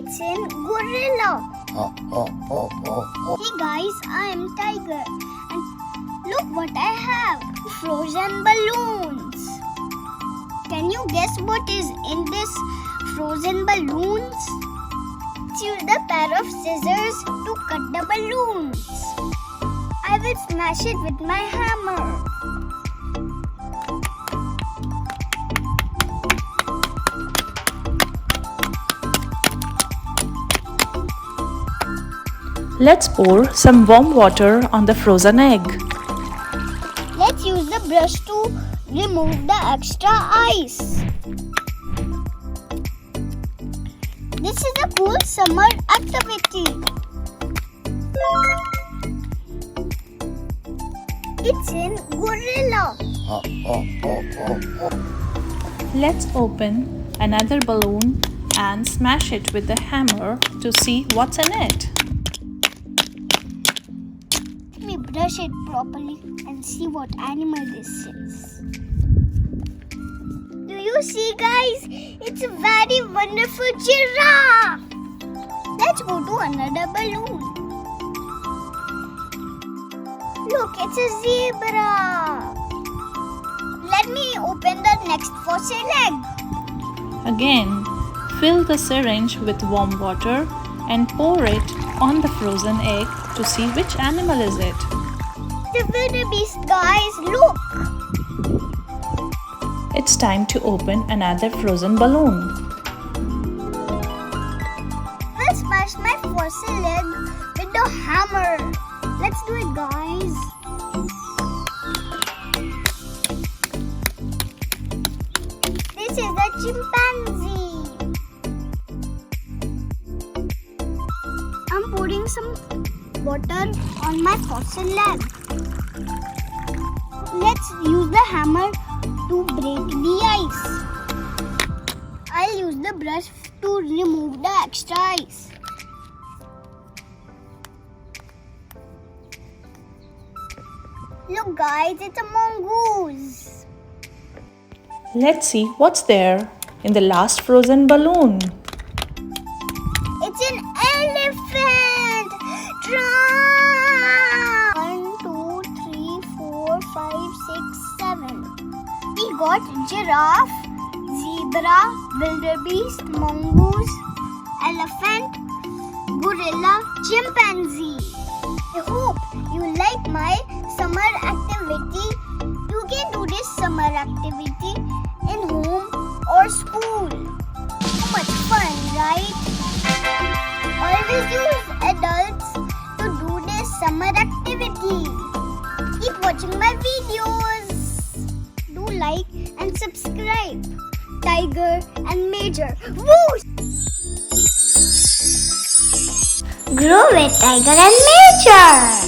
It's in gorilla. Hey guys, I am Tiger and look what I have. Frozen balloons. Can you guess what is in this frozen balloons? Choose a pair of scissors to cut the balloons. I will smash it with my hammer. Let's pour some warm water on the frozen egg. Let's use the brush to remove the extra ice. This is a cool summer activity. It's in gorilla. Let's open another balloon and smash it with the hammer to see what's in it. Let me brush it properly and see what animal this is. Do you see, guys? It's a very wonderful giraffe. Let's go to another balloon. Look, it's a zebra. Let me open the next fossil egg. Again, fill the syringe with warm water and pour it on the frozen egg to see which animal is it. The wildebeest, guys, look. It's time to open another frozen balloon. I'll smash my fossil egg with the hammer. Let's do it, guys. This is a chimpanzee. I'm pouring some water on my fossil egg. Let's use the hammer to break the ice. I'll use the brush to remove the extra ice. Look guys, it's a mongoose. Let's see what's there in the last frozen balloon. It's an elephant. Try. 1, 2, 3, 4, 5, 6, 7. We got giraffe, zebra, wildebeest, mongoose, elephant, gorilla, chimpanzee. I hope you like my summer activity. You can do this summer activity in home or school. So much fun, right? Always use adults to do this summer activity. Keep watching my videos. Do like and subscribe. Tiger and Major. Woo! Grow with Tiger and Major.